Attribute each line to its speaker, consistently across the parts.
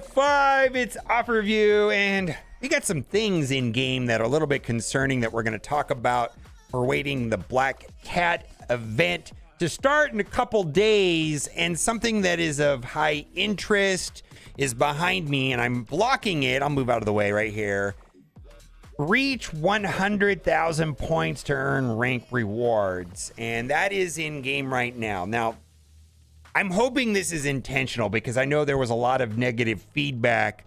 Speaker 1: 5, it's offer review, and we got some things in game that are a little bit concerning that we're going to talk about. We're waiting the Black Cat event to start in a couple days, and something that is of high interest is behind me, and I'm blocking it. I'll move out of the way right here. Reach 100,000 points to earn rank rewards, and that is in game right now. Now, I'm hoping this is intentional because I know there was a lot of negative feedback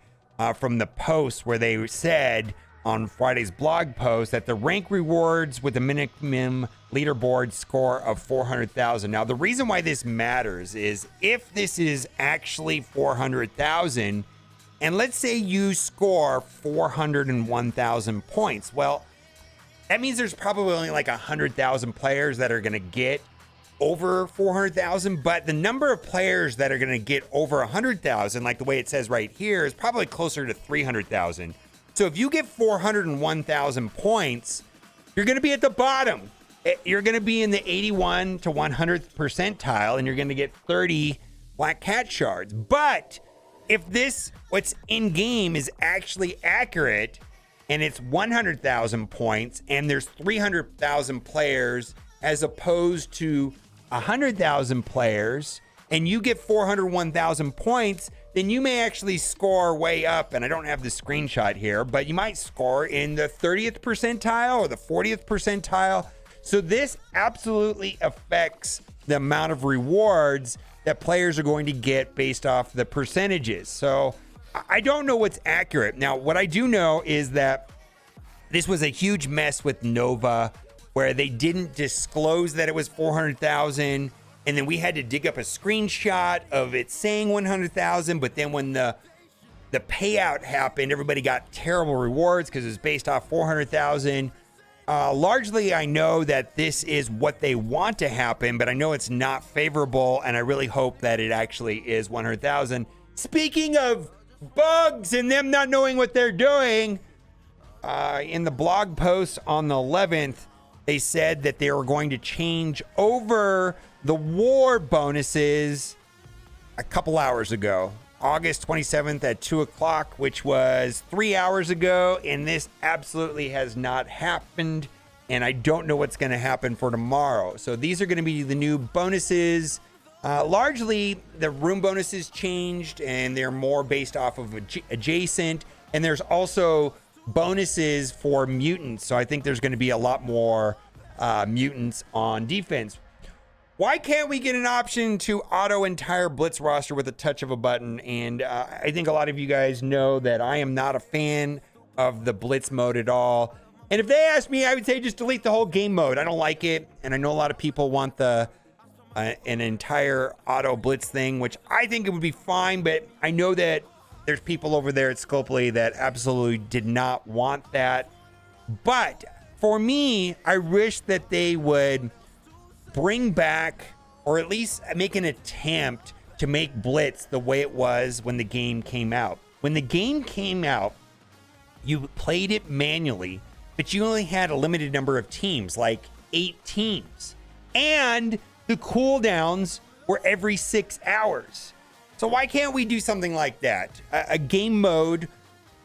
Speaker 1: from the post where they said on Friday's blog post that the rank rewards with a minimum leaderboard score of 400,000. Now, the reason why this matters is if this is actually 400,000, and let's say you score 401,000 points, well, that means there's probably only like 100,000 players that are going to get over 400,000, but the number of players that are going to get over 100,000, like the way it says right here, is probably closer to 300,000. So if you get 401,000 points, you're going to be at the bottom. You're going to be in the 81 to 100th percentile, and you're going to get 30 Black Cat shards. But if this, what's in game, is actually accurate, and it's 100,000 points, and there's 300,000 players as opposed to 100,000 players, and you get 401,000 points, then you may actually score way up. And I don't have the screenshot here, but you might score in the 30th percentile or the 40th percentile. So this absolutely affects the amount of rewards that players are going to get based off the percentages. So I don't know what's accurate. Now, what I do know is that this was a huge mess with Nova, where they didn't disclose that it was 400,000, and then we had to dig up a screenshot of it saying 100,000. But then when the payout happened, everybody got terrible rewards because it was based off 400,000. Largely, I know that this is what they want to happen, but I know it's not favorable, and I really hope that it actually is 100,000. Speaking of bugs and them not knowing what they're doing, in the blog post on the 11th, they said that they were going to change over the war bonuses a couple hours ago, August 27th at 2 o'clock, which was 3 hours ago. And this absolutely has not happened. And I don't know what's going to happen for tomorrow. So these are going to be the new bonuses. Largely, the room bonuses changed, and they're more based off of adjacent. And there's also bonuses for mutants, so I think there's going to be a lot more mutants on defense. Why can't we get an option to auto entire Blitz roster with a touch of a button? And I think a lot of you guys know that I am not a fan of the Blitz mode at all. And if they ask me, I would say just delete the whole game mode. I don't like it, and I know a lot of people want the an entire auto Blitz thing, which I think it would be fine, but I know that there's people over there at Scopely that absolutely did not want that. But for me, I wish that they would bring back, or at least make an attempt to make Blitz the way it was when the game came out. When the game came out, you played it manually, but you only had a limited number of teams, like 8 teams. And the cooldowns were every 6 hours. So why can't we do something like that? A game mode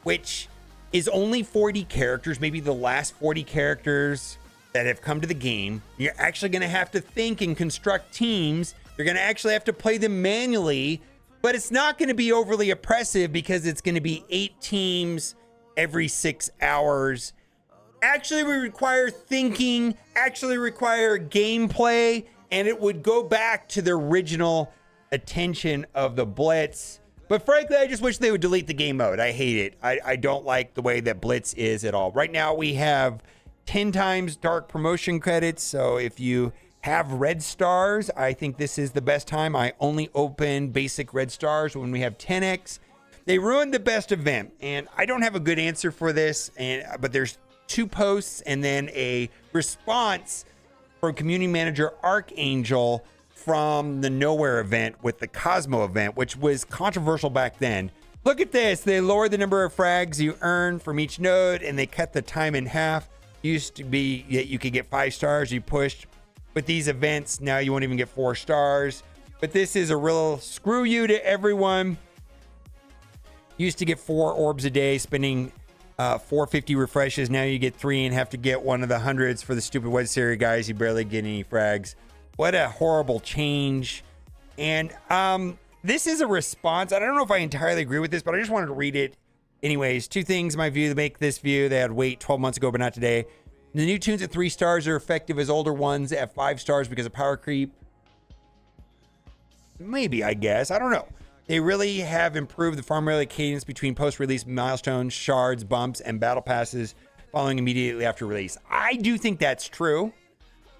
Speaker 1: which is only 40 characters, maybe the last 40 characters that have come to the game. You're actually going to have to think and construct teams. You're going to actually have to play them manually, but it's not going to be overly oppressive because it's going to be 8 teams every 6 hours. Actually, we require thinking, actually require gameplay, and it would go back to the original attention of the Blitz. But frankly, I just wish they would delete the game mode. I hate it. I don't like the way that Blitz is at all. Right now, we have 10 times dark promotion credits. So if you have red stars, I think this is the best time. I only open basic red stars when we have 10x. They ruined the best event, and I don't have a good answer for this. But there's 2 posts and then a response from community manager Archangel from the Nowhere event with the Cosmo event, which was controversial back then. Look at this. They lowered the number of frags you earn from each node, and they cut the time in half. Used to be that you could get 5 stars. You pushed with these events. Now you won't even get 4 stars. But this is a real screw you to everyone. Used to get 4 orbs a day, spending 450 refreshes. Now you get 3 and have to get one of the hundreds for the stupid Wed Series guys. You barely get any frags. What a horrible change. And this is a response. I don't know if I entirely agree with this, but I just wanted to read it. Anyways, 2 things in my view that make this view. They had wait 12 months ago, but not today. The new tunes at 3 stars are effective as older ones at 5 stars because of power creep. Maybe, I guess. I don't know. They really have improved the farm rally cadence between post-release milestones, shards, bumps, and battle passes following immediately after release. I do think that's true.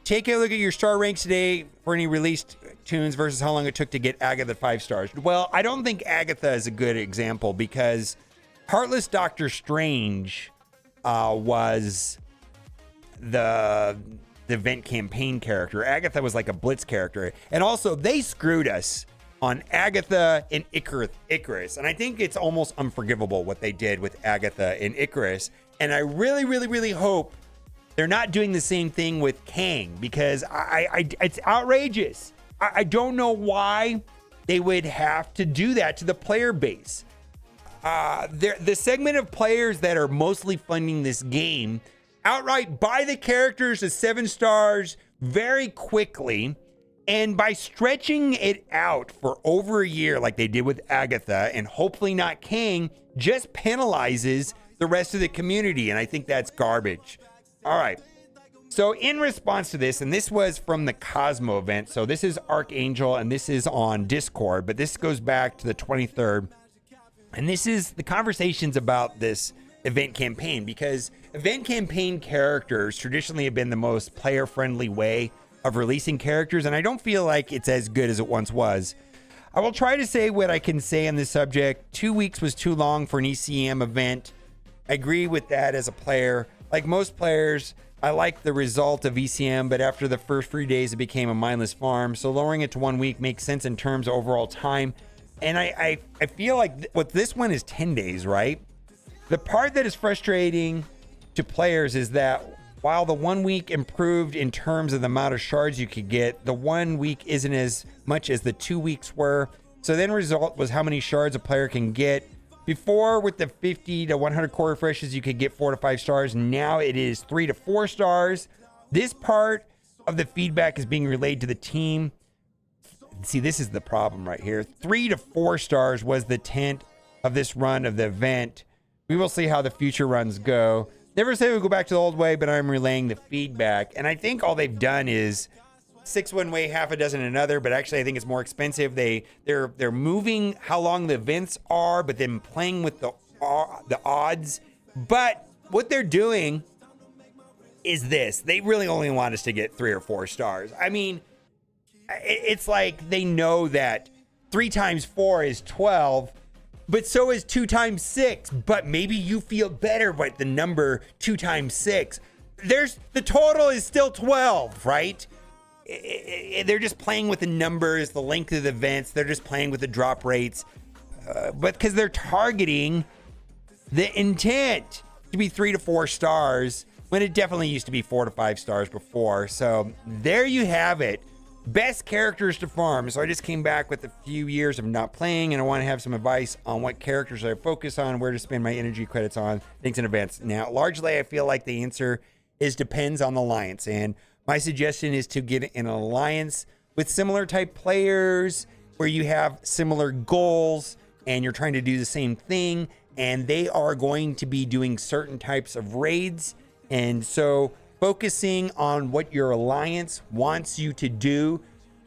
Speaker 1: Take a look at your star ranks today for any released tunes versus how long it took to get Agatha 5 stars. Well, I don't think Agatha is a good example because Heartless Doctor Strange was the event campaign character. Agatha was like a Blitz character. And also, they screwed us on Agatha and Icarus. And I think it's almost unforgivable what they did with Agatha and Icarus. And I really, really, really hope they're not doing the same thing with Kang because it's outrageous. I don't know why they would have to do that to the player base. The segment of players that are mostly funding this game outright buy the characters to 7 stars very quickly. And by stretching it out for over a year like they did with Agatha and hopefully not Kang, just penalizes the rest of the community. And I think that's garbage. All right. So in response to this, and this was from the Cosmo event. So this is Archangel and this is on Discord, but this goes back to the 23rd. And this is the conversations about this event campaign because event campaign characters traditionally have been the most player-friendly way of releasing characters, and I don't feel like it's as good as it once was. I will try to say what I can say on this subject. 2 weeks was too long for an ECM event. I agree with that as a player. Like most players, I like the result of ECM, but after the first 3 days, it became a mindless farm. So lowering it to 1 week makes sense in terms of overall time. And I feel like what this one is 10 days, right? The part that is frustrating to players is that while the 1 week improved in terms of the amount of shards you could get, the 1 week isn't as much as the 2 weeks were. So then result was how many shards a player can get. Before, with the 50 to 100 core refreshes, you could get 4 to 5 stars. Now it is 3 to 4 stars. This part of the feedback is being relayed to the team. See, this is the problem right here. 3 to 4 stars was the intent of this run of the event. We will see how the future runs go. Never say we'll go back to the old way, but I'm relaying the feedback. And I think all they've done is 6 one way, half a dozen another, but actually I think it's more expensive. They're moving how long the events are, but then playing with the odds. But what they're doing is this. They really only want us to get 3 or 4 stars. I mean, it's like they know that 3 times 4 is 12, but so is 2 times 6. But maybe you feel better about the number 2 times 6. The total is still 12, right? They're just playing with the numbers, the length of the events. They're just playing with the drop rates. But because they're targeting the intent to be 3 to 4 stars, when it definitely used to be 4 to 5 stars before. So there you have it. Best characters to farm. So I just came back with a few years of not playing, and I want to have some advice on what characters I focus on, where to spend my energy credits on. Thanks in advance. Now, largely, I feel like the answer is depends on the alliance, and my suggestion is to get an alliance with similar type players where you have similar goals and you're trying to do the same thing, and they are going to be doing certain types of raids. And so focusing on what your alliance wants you to do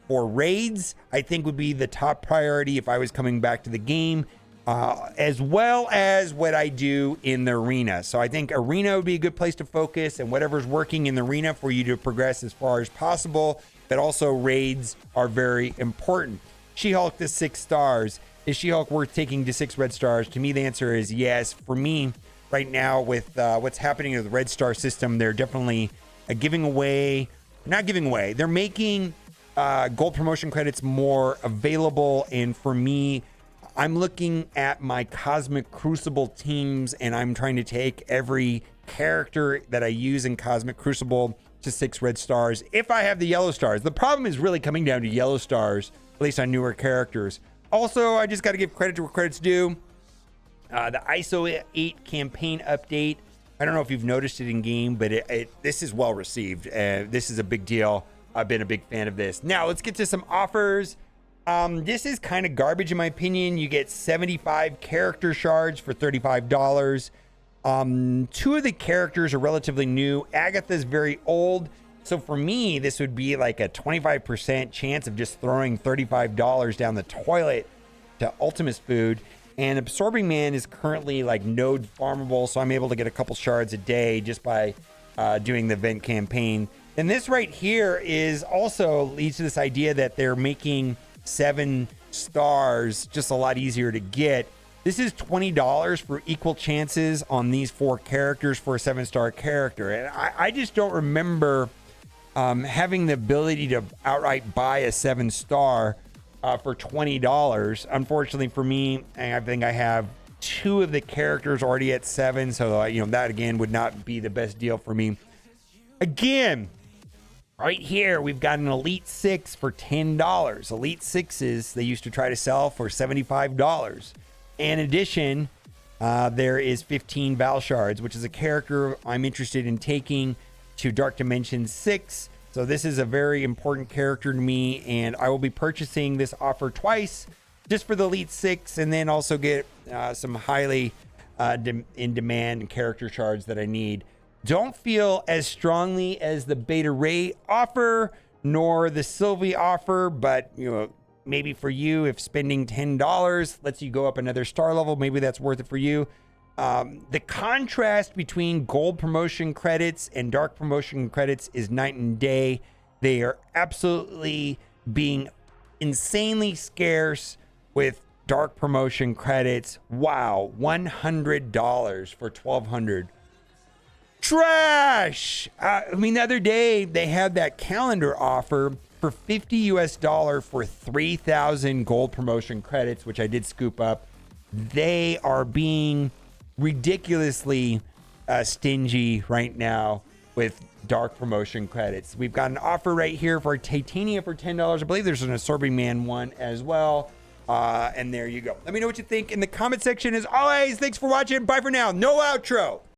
Speaker 1: for raids, I think would be the top priority if I was coming back to the game, as well as what I do in the arena. So I think arena would be a good place to focus, and whatever's working in the arena for you to progress as far as possible. But also raids are very important. She-Hulk to 6 stars. Is She-Hulk worth taking to 6 red stars? To me, the answer is yes. For me, right now, with what's happening with the red star system, they're definitely they're making gold promotion credits more available. And for me, I'm looking at my Cosmic Crucible teams, and I'm trying to take every character that I use in Cosmic Crucible to 6 red stars if I have the yellow stars. The problem is really coming down to yellow stars, at least on newer characters. Also, I just got to give credit to where credit's due. The ISO 8 campaign update. I don't know if you've noticed it in game, but this is well received. This is a big deal. I've been a big fan of this. Now let's get to some offers. This is kind of garbage in my opinion. You get 75 character shards for $35. 2 of the characters are relatively new. Agatha's very old. So for me, this would be like a 25% chance of just throwing $35 down the toilet to Ultimus Food. And Absorbing Man is currently like node farmable, so I'm able to get a couple shards a day just by doing the event campaign. And this right here is also leads to this idea that they're making 7 stars just a lot easier to get. This is $20 for equal chances on these 4 characters for a 7-star character. And I just don't remember having the ability to outright buy a 7-star for $20. Unfortunately for me, I think I have 2 of the characters already at 7, so that again would not be the best deal for me. Again, right here we've got an Elite 6 for $10. Elite 6s they used to try to sell for $75. In addition, there is 15 Val Shards, which is a character I'm interested in taking to Dark Dimension 6. So this is a very important character to me, and I will be purchasing this offer twice just for the Elite 6, and then also get some highly in demand character shards that I need. Don't feel as strongly as the Beta Ray offer, nor the Sylvie offer, but maybe for you, if spending $10 lets you go up another star level, maybe that's worth it for you. The contrast between gold promotion credits and dark promotion credits is night and day. They are absolutely being insanely scarce with dark promotion credits. Wow, $100 for 1,200. Trash! The other day they had that calendar offer for $50 for 3,000 gold promotion credits, which I did scoop up. They are being ridiculously stingy right now with dark promotion credits. We've got an offer right here for Titania for $10. I believe there's an Absorbing Man one as well. And there you go. Let me know what you think in the comment section. As always, thanks for watching. Bye for now. No outro.